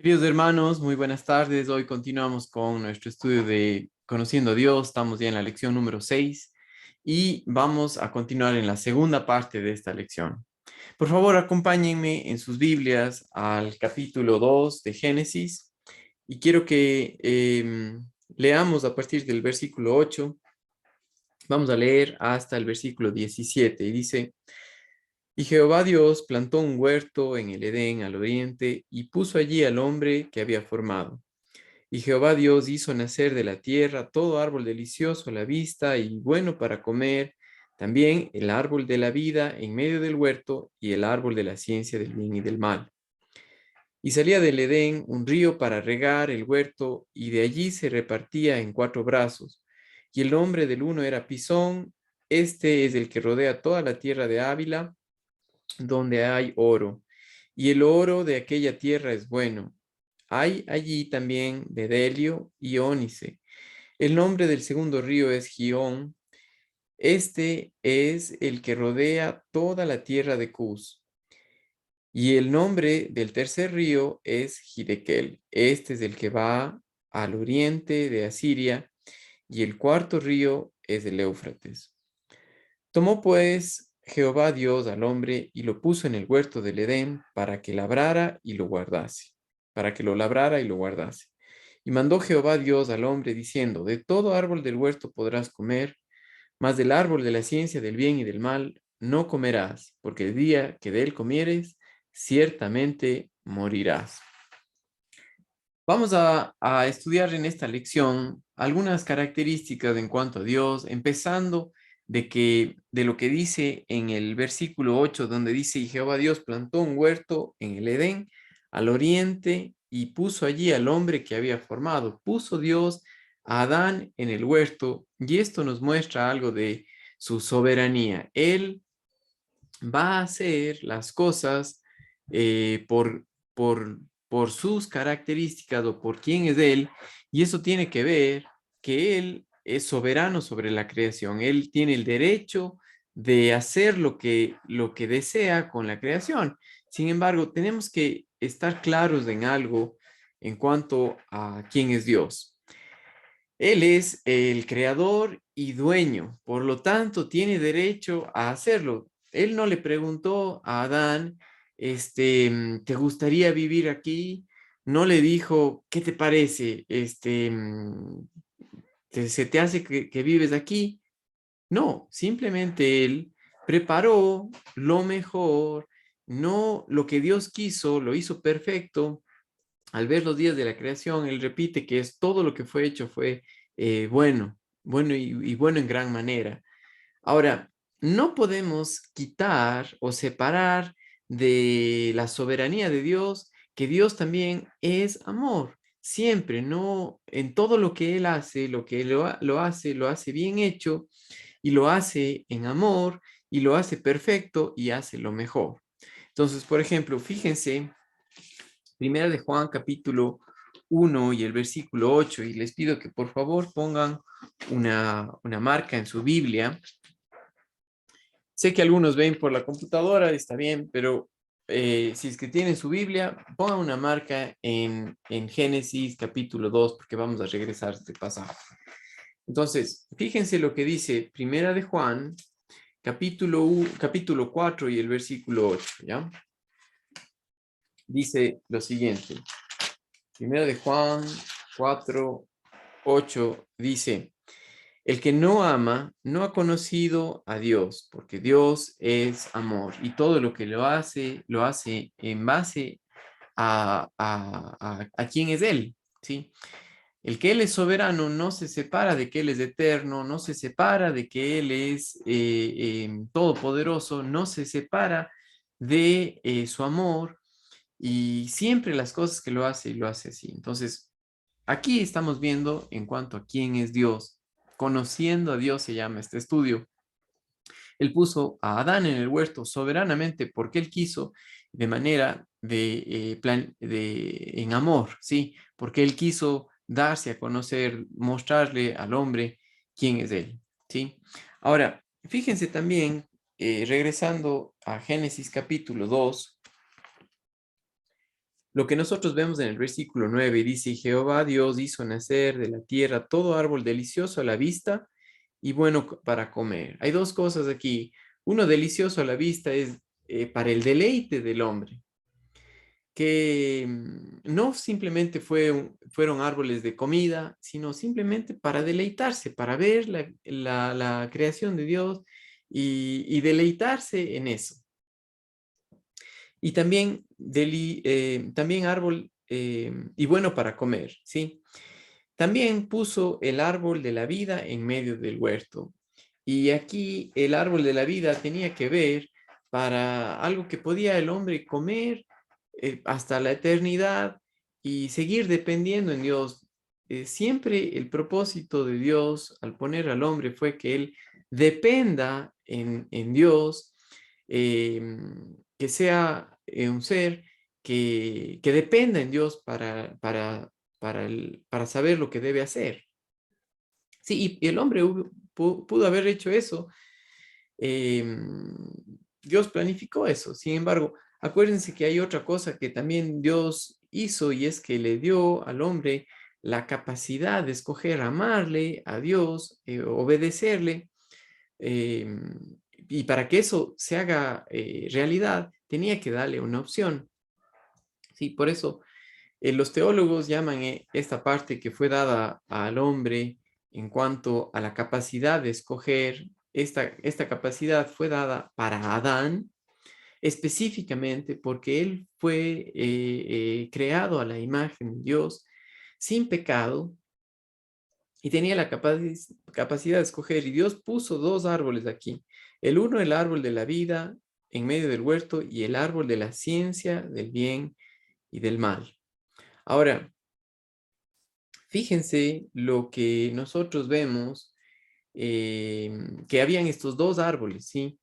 Queridos hermanos, muy buenas tardes. Hoy continuamos con nuestro estudio de Conociendo a Dios. Estamos ya en la lección número 6 y vamos a continuar en la segunda parte de esta lección. Por favor, acompáñenme en sus Biblias al capítulo 2 de Génesis y quiero que leamos a partir del versículo 8. Vamos a leer hasta el versículo 17 y dice: Y Jehová Dios plantó un huerto en el Edén al oriente y puso allí al hombre que había formado. Y Jehová Dios hizo nacer de la tierra todo árbol delicioso a la vista y bueno para comer, también el árbol de la vida en medio del huerto y el árbol de la ciencia del bien y del mal. Y salía del Edén un río para regar el huerto, y de allí se repartía en 4 brazos. Y el nombre del uno era Pisón. Este es el que rodea toda la tierra de Ávila, donde hay oro, y el oro de aquella tierra es bueno. Hay allí también bedelio y ónice. El nombre del segundo río es Gihón. Este es el que rodea toda la tierra de Cus. Y el nombre del tercer río es Hiddekel. Este es el que va al oriente de Asiria. Y el cuarto río es el Éufrates. Tomó pues Jehová Dios al hombre y lo puso en el huerto del Edén para que labrara y lo guardase, para que lo labrara y lo guardase. Y mandó Jehová Dios al hombre diciendo: De todo árbol del huerto podrás comer, mas del árbol de la ciencia del bien y del mal no comerás, porque el día que de él comieres, ciertamente morirás. Vamos a estudiar en esta lección algunas características en cuanto a Dios, empezando de lo que dice en el versículo 8, donde dice: Y Jehová Dios plantó un huerto en el Edén, al oriente, y puso allí al hombre que había formado. Puso Dios a Adán en el huerto, y esto nos muestra algo de su soberanía. Él va a hacer las cosas eh, por, por, por sus características o por quién es Él, y eso tiene que ver que Él es soberano sobre la creación. Él tiene el derecho de hacer lo que desea con la creación. Sin embargo, tenemos que estar claros en algo en cuanto a quién es Dios. Él es el creador y dueño, por lo tanto tiene derecho a hacerlo. Él no le preguntó a Adán, ¿te gustaría vivir aquí? No le dijo, ¿qué te parece? ¿Se te hace que vives aquí? No, simplemente él preparó lo mejor, no lo que Dios quiso, lo hizo perfecto. Al ver los días de la creación, él repite que es todo lo que fue hecho fue bueno, bueno y bueno en gran manera. Ahora, no podemos quitar o separar de la soberanía de Dios que Dios también es amor. Siempre, no en todo lo que Él hace, lo que lo hace bien hecho y lo hace en amor y lo hace perfecto y hace lo mejor. Entonces, por ejemplo, fíjense, Primera de Juan capítulo 1 y el versículo 8, y les pido que por favor pongan una marca en su Biblia. Sé que algunos ven por la computadora, está bien, pero si es que tienen su Biblia, pongan una marca en Génesis capítulo 2, porque vamos a regresar a este pasaje. Entonces, fíjense lo que dice Primera de Juan, capítulo 4 y el versículo 8, ¿ya? Dice lo siguiente. Primera de Juan 4, 8 dice: El que no ama no ha conocido a Dios, porque Dios es amor, y todo lo que lo hace en base a quién es Él, ¿sí? El que Él es soberano no se separa de que Él es eterno, no se separa de que Él es todopoderoso, no se separa de su amor, y siempre las cosas que lo hace así. Entonces, aquí estamos viendo en cuanto a quién es Dios. Conociendo a Dios se llama este estudio. Él puso a Adán en el huerto soberanamente porque él quiso, de manera en amor, ¿sí? Porque él quiso darse a conocer, mostrarle al hombre quién es él, ¿sí? Ahora, fíjense también, regresando a Génesis capítulo 2, Lo que nosotros vemos en el versículo 9 dice, Jehová Dios hizo nacer de la tierra todo árbol delicioso a la vista y bueno para comer. Hay dos cosas aquí. Uno delicioso a la vista es para el deleite del hombre, que no simplemente fueron árboles de comida, sino simplemente para deleitarse, para ver la creación de Dios y deleitarse en eso. Y también, también árbol y bueno para comer, ¿sí? También puso el árbol de la vida en medio del huerto. Y aquí el árbol de la vida tenía que ver para algo que podía el hombre comer hasta la eternidad y seguir dependiendo en Dios. Siempre el propósito de Dios al poner al hombre fue que él dependa en Dios, eh, que sea un ser que dependa en Dios para saber lo que debe hacer. Sí, y el hombre pudo haber hecho eso. Dios planificó eso. Sin embargo, acuérdense que hay otra cosa que también Dios hizo y es que le dio al hombre la capacidad de escoger amarle a Dios, obedecerle. Y para que eso se haga realidad, tenía que darle una opción. Sí, por eso los teólogos llaman esta parte que fue dada al hombre en cuanto a la capacidad de escoger, esta capacidad fue dada para Adán específicamente porque él fue creado a la imagen de Dios sin pecado y tenía la capacidad de escoger. Y Dios puso dos árboles aquí. El uno, el árbol de la vida en medio del huerto y el árbol de la ciencia del bien y del mal. Ahora, fíjense lo que nosotros vemos, que habían estos dos árboles, ¿sí?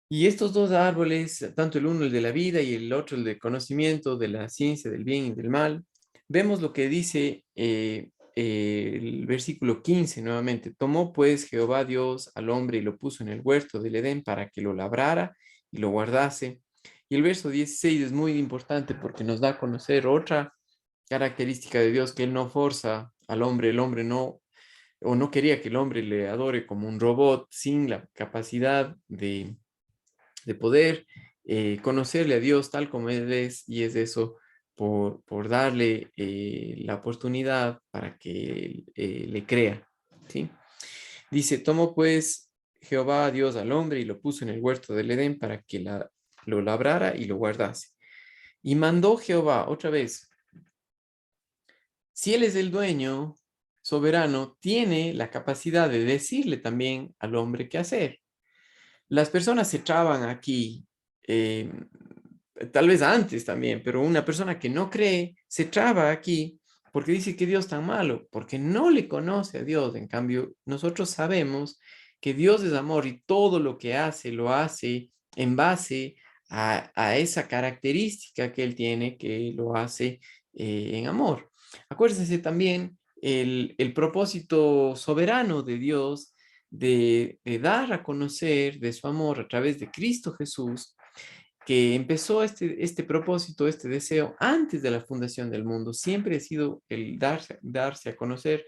Y estos dos árboles, tanto el uno el de la vida y el otro el del conocimiento, de la ciencia, del bien y del mal, vemos lo que dice el versículo 15 nuevamente. Tomó pues Jehová Dios al hombre y lo puso en el huerto del Edén para que lo labrara y lo guardase. Y el verso 16 es muy importante porque nos da a conocer otra característica de Dios, que Él no forza al hombre, el hombre no, o no quería que el hombre le adore como un robot sin la capacidad de poder conocerle a Dios tal como Él es, y es eso por darle la oportunidad para que le crea, ¿sí? Dice, tomó pues Jehová Dios al hombre y lo puso en el huerto del Edén para que lo labrara y lo guardase. Y mandó Jehová, otra vez, si Él es el dueño soberano, tiene la capacidad de decirle también al hombre qué hacer. Las personas se traban aquí, eh, tal vez antes también, pero una persona que no cree se traba aquí porque dice que Dios es tan malo, porque no le conoce a Dios. En cambio, nosotros sabemos que Dios es amor y todo lo que hace, lo hace en base a esa característica que Él tiene, que lo hace en amor. Acuérdense también el propósito soberano de Dios de dar a conocer de su amor a través de Cristo Jesús, que empezó este propósito, este deseo antes de la fundación del mundo. Siempre ha sido el darse a conocer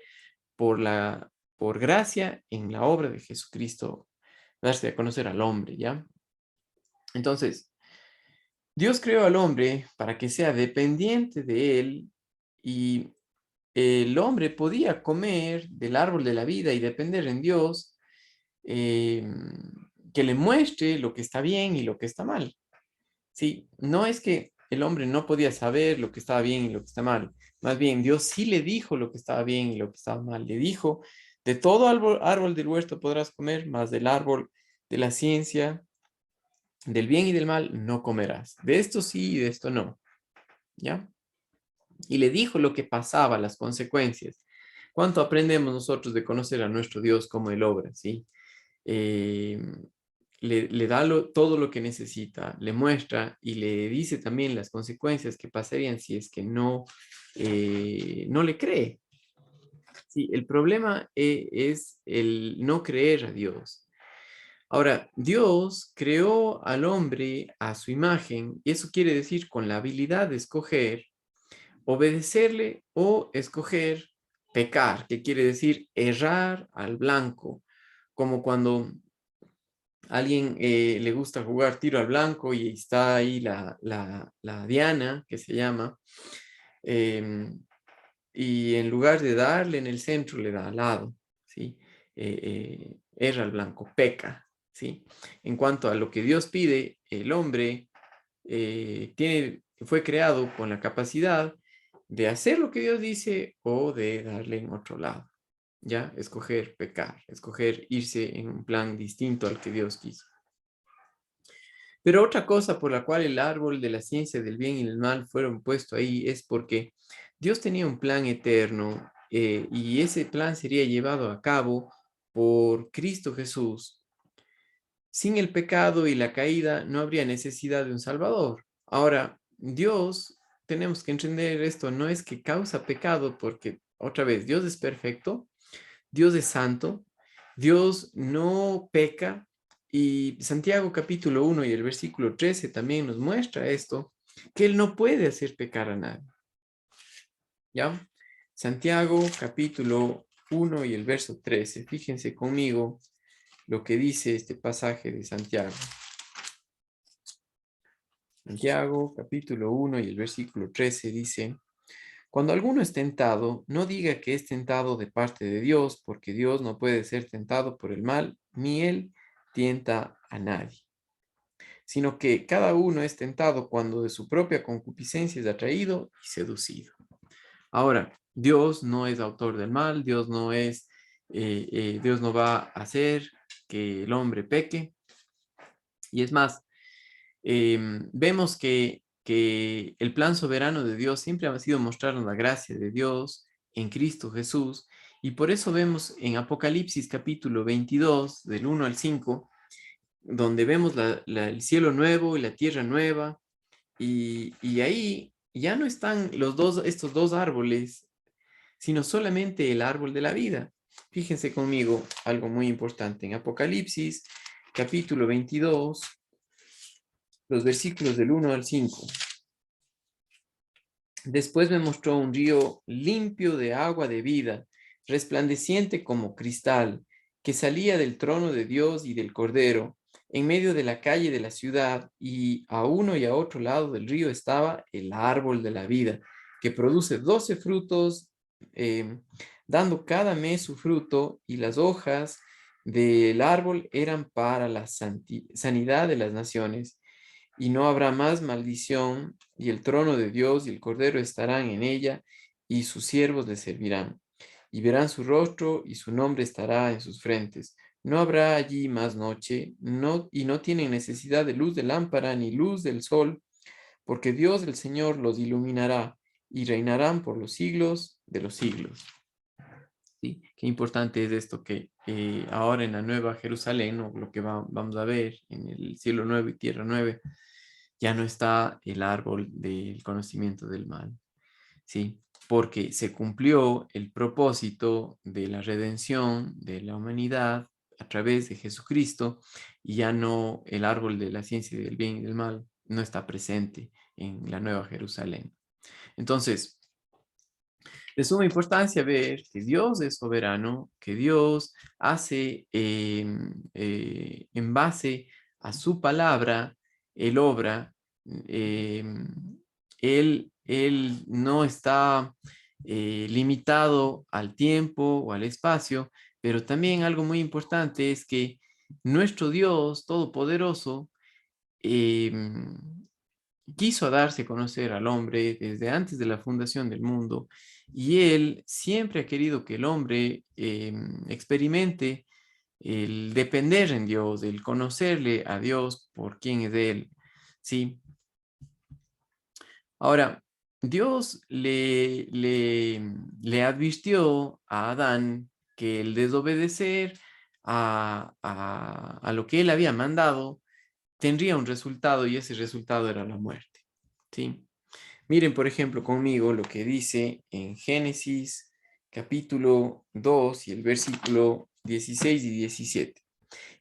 por gracia en la obra de Jesucristo, darse a conocer al hombre, ¿ya? Entonces, Dios creó al hombre para que sea dependiente de él y el hombre podía comer del árbol de la vida y depender en Dios, eh, que le muestre lo que está bien y lo que está mal. Sí, no es que el hombre no podía saber lo que estaba bien y lo que está mal. Más bien, Dios sí le dijo lo que estaba bien y lo que estaba mal. Le dijo, de todo árbol del huerto podrás comer, mas del árbol de la ciencia, del bien y del mal, no comerás. De esto sí y de esto no. ¿Ya? Y le dijo lo que pasaba, las consecuencias. ¿Cuánto aprendemos nosotros de conocer a nuestro Dios como Él obra? ¿Sí? eh, le da todo lo que necesita, le muestra y le dice también las consecuencias que pasarían si es que no le cree. Sí, el problema es el no creer a Dios. Ahora, Dios creó al hombre a su imagen, y eso quiere decir con la habilidad de escoger obedecerle o escoger pecar, que quiere decir errar al blanco, como cuando a alguien le gusta jugar tiro al blanco y está ahí la diana, que se llama, em, y en lugar de darle en el centro, le da al lado, ¿sí? Erra al blanco, peca, ¿sí? En cuanto a lo que Dios pide, el hombre fue creado con la capacidad de hacer lo que Dios dice o de darle en otro lado, ¿ya? Escoger pecar, escoger irse en un plan distinto al que Dios quiso. Pero otra cosa por la cual el árbol de la ciencia del bien y del mal fueron puesto ahí es porque Dios tenía un plan eterno y ese plan sería llevado a cabo por Cristo Jesús. Sin el pecado y la caída no habría necesidad de un Salvador. Ahora, Dios, tenemos que entender esto, no es que causa pecado porque, otra vez, Dios es perfecto, Dios es santo, Dios no peca y Santiago capítulo 1 y el versículo 13 también nos muestra esto, que Él no puede hacer pecar a nadie. ¿Ya? Santiago capítulo 1 y el verso 13, fíjense conmigo lo que dice este pasaje de Santiago. Santiago capítulo 1 y el versículo 13 dice: cuando alguno es tentado, no diga que es tentado de parte de Dios, porque Dios no puede ser tentado por el mal, ni Él tienta a nadie, sino que cada uno es tentado cuando de su propia concupiscencia es atraído y seducido. Ahora, Dios no es autor del mal, Dios no va a hacer que el hombre peque, y es más, vemos que el plan soberano de Dios siempre ha sido mostrarnos la gracia de Dios en Cristo Jesús, y por eso vemos en Apocalipsis capítulo 22, del 1 al 5, donde vemos el cielo nuevo y la tierra nueva, y ahí ya no están estos dos árboles, sino solamente el árbol de la vida. Fíjense conmigo algo muy importante. En Apocalipsis capítulo 22, los versículos del 1 al 5. Después me mostró un río limpio de agua de vida, resplandeciente como cristal, que salía del trono de Dios y del Cordero, en medio de la calle de la ciudad, y a uno y a otro lado del río estaba el árbol de la vida, que produce 12 frutos, dando cada mes su fruto, y las hojas del árbol eran para la sanidad de las naciones, y no habrá más maldición, y el trono de Dios y el Cordero estarán en ella, y sus siervos le servirán, y verán su rostro, y su nombre estará en sus frentes. No habrá allí más noche, y no tienen necesidad de luz de lámpara ni luz del sol, porque Dios el Señor los iluminará, y reinarán por los siglos de los siglos. ¿Sí? Qué importante es esto que ahora en la Nueva Jerusalén, o lo que vamos a ver en el cielo nuevo y tierra nueva, ya no está el árbol del conocimiento del mal, ¿sí? Porque se cumplió el propósito de la redención de la humanidad a través de Jesucristo, y ya no el árbol de la ciencia del bien y del mal no está presente en la Nueva Jerusalén. Entonces, de suma importancia ver que Dios es soberano, que Dios hace en base a su palabra, Él obra, eh, él no está limitado al tiempo o al espacio, pero también algo muy importante es que nuestro Dios Todopoderoso eh, quiso darse a conocer al hombre desde antes de la fundación del mundo, y él siempre ha querido que el hombre experimente el depender en Dios, el conocerle a Dios por quién es él, ¿sí? Ahora, Dios le advirtió a Adán que el desobedecer a lo que él había mandado tendría un resultado, y ese resultado era la muerte, ¿sí? Miren, por ejemplo, conmigo lo que dice en Génesis capítulo 2 y el versículo 16 y 17.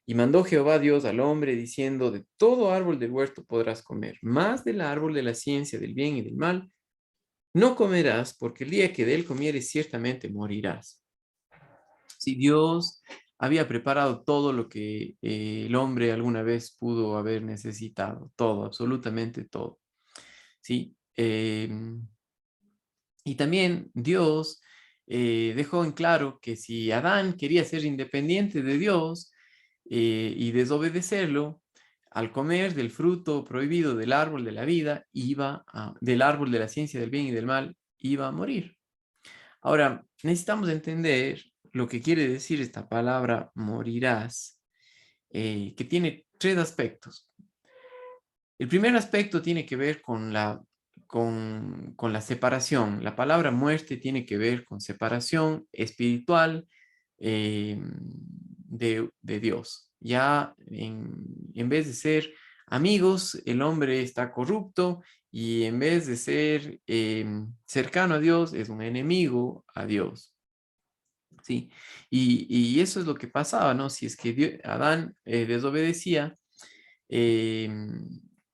Y mandó Jehová Dios al hombre diciendo, de todo árbol del huerto podrás comer, mas del árbol de la ciencia del bien y del mal no comerás, porque el día que de él comieres ciertamente morirás. Si Dios había preparado todo lo que el hombre alguna vez pudo haber necesitado, todo, absolutamente todo. ¿Sí? Y también Dios dejó en claro que si Adán quería ser independiente de Dios y desobedecerlo, al comer del fruto prohibido del árbol de la vida, del árbol de la ciencia del bien y del mal, iba a morir. Ahora, necesitamos entender lo que quiere decir esta palabra morirás, que tiene tres aspectos. El primer aspecto tiene que ver con la separación. La palabra muerte tiene que ver con separación espiritual de Dios. Ya en vez de ser amigos, el hombre está corrupto y en vez de ser cercano a Dios, es un enemigo a Dios. ¿Sí? Y eso es lo que pasaba, ¿no? Si es que Adán desobedecía, eh,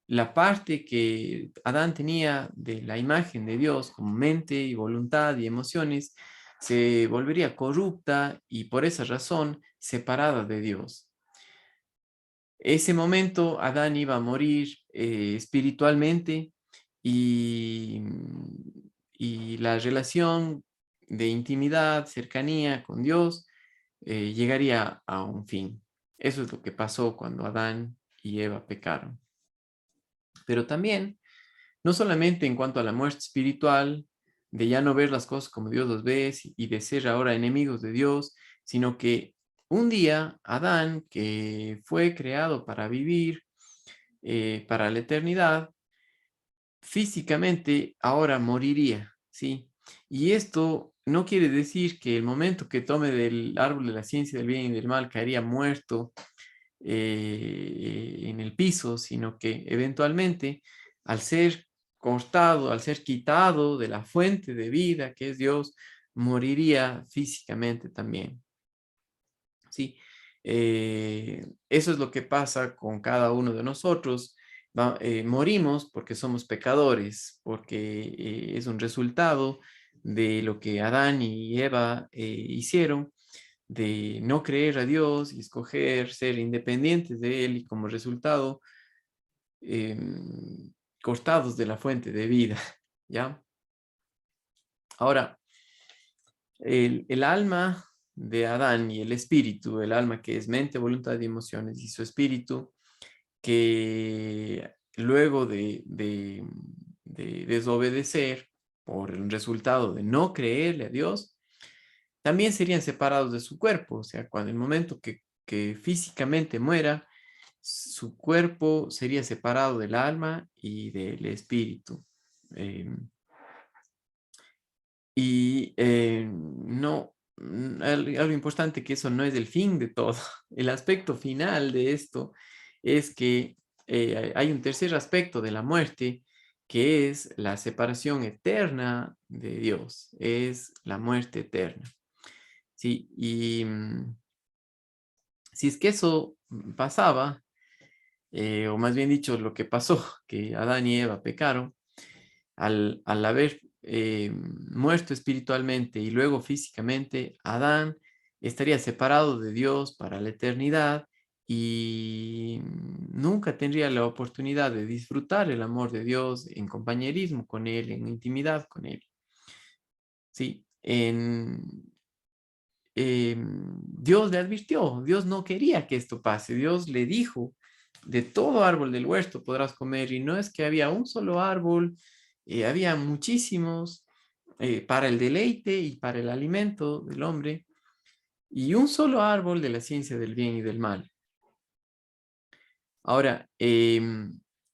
la parte que Adán tenía de la imagen de Dios como mente y voluntad y emociones se volvería corrupta y por esa razón separada de Dios. Ese momento Adán iba a morir espiritualmente y, y la relación de intimidad, cercanía con Dios llegaría a un fin. Eso es lo que pasó cuando Adán y Eva pecaron. Pero también, no solamente en cuanto a la muerte espiritual, de ya no ver las cosas como Dios las ve y de ser ahora enemigos de Dios, sino que un día Adán, que fue creado para vivir para la eternidad, físicamente ahora moriría, ¿sí? Y esto no quiere decir que el momento que tome del árbol de la ciencia del bien y del mal caería muerto en el piso, sino que eventualmente al ser cortado, al ser quitado de la fuente de vida que es Dios, moriría físicamente también. ¿Sí? Eso es lo que pasa con cada uno de nosotros. Morimos porque somos pecadores, porque es un resultado de lo que Adán y Eva hicieron, de no creer a Dios y escoger ser independientes de Él y como resultado cortados de la fuente de vida, ¿ya? Ahora, el alma de Adán y el espíritu, el alma que es mente, voluntad y emociones, y su espíritu, que luego de desobedecer por el resultado de no creerle a Dios, también serían separados de su cuerpo. O sea, cuando el momento que físicamente muera, su cuerpo sería separado del alma y del espíritu. Em, no, algo importante que eso no es el fin de todo. El aspecto final de esto es que hay un tercer aspecto de la muerte que es la separación eterna de Dios, es la muerte eterna. Sí, y si es que eso pasaba, o más bien dicho, lo que pasó, que Adán y Eva pecaron, al haber muerto espiritualmente y luego físicamente, Adán estaría separado de Dios para la eternidad y nunca tendría la oportunidad de disfrutar el amor de Dios en compañerismo con Él, en intimidad con Él. Sí, Dios le advirtió, Dios no quería que esto pase, Dios le dijo, de todo árbol del huerto podrás comer, y no es que había un solo árbol, había muchísimos para el deleite y para el alimento del hombre, y un solo árbol de la ciencia del bien y del mal. Ahora,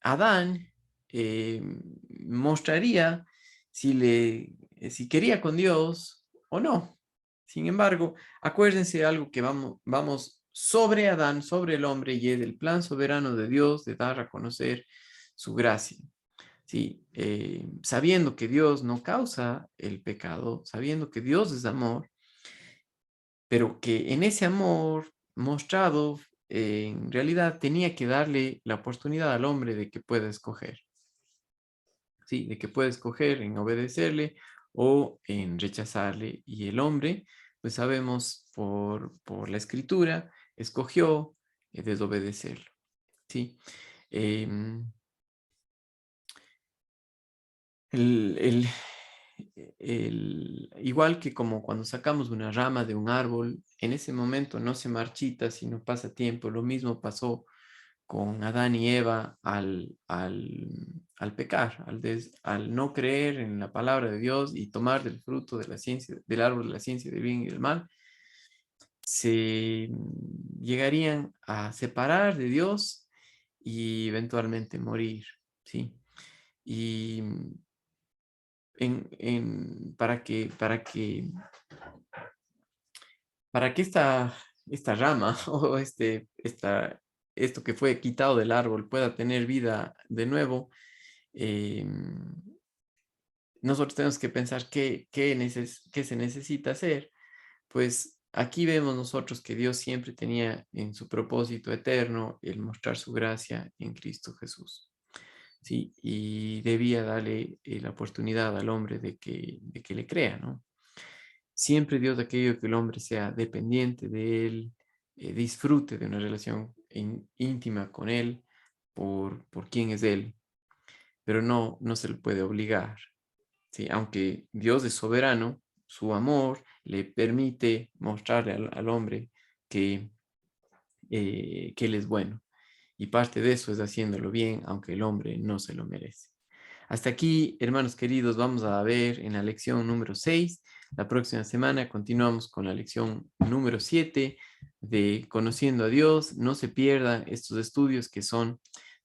Adán mostraría si quería con Dios o no. Sin embargo, acuérdense de algo que vamos sobre Adán, sobre el hombre, y es el plan soberano de Dios de dar a conocer su gracia. Sí, sabiendo que Dios no causa el pecado, sabiendo que Dios es amor, pero que en ese amor mostrado en realidad tenía que darle la oportunidad al hombre de que pueda escoger, ¿sí? De que pueda escoger en obedecerle o en rechazarle. Y el hombre, pues sabemos por la escritura, escogió desobedecerlo, ¿sí? Em, el, el- igual que como cuando sacamos una rama de un árbol, en ese momento no se marchita, sino pasa tiempo. Lo mismo pasó con Adán y Eva al pecar, al no creer en la palabra de Dios y tomar del fruto de la ciencia, del árbol de la ciencia del bien y del mal, se llegarían a separar de Dios y eventualmente morir, ¿sí? Y para que esta rama o esto que fue quitado del árbol pueda tener vida de nuevo, eh, nosotros tenemos que pensar qué se necesita hacer. Pues aquí vemos nosotros que Dios siempre tenía en su propósito eterno el mostrar su gracia en Cristo Jesús. Sí, y debía darle la oportunidad al hombre de que le crea, ¿no? Siempre Dios ha querido que el hombre sea dependiente de Él, disfrute de una relación íntima con Él por quién es Él, pero no se le puede obligar, ¿sí? Aunque Dios es soberano, su amor le permite mostrarle al hombre que Él es bueno. Y parte de eso es haciéndolo bien, aunque el hombre no se lo merece. Hasta aquí, hermanos queridos, vamos a ver en la lección número 6. La próxima semana continuamos con la lección número 7 de Conociendo a Dios. No se pierdan estos estudios que son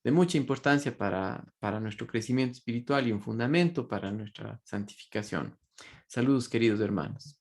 de mucha importancia para nuestro crecimiento espiritual y un fundamento para nuestra santificación. Saludos, queridos hermanos.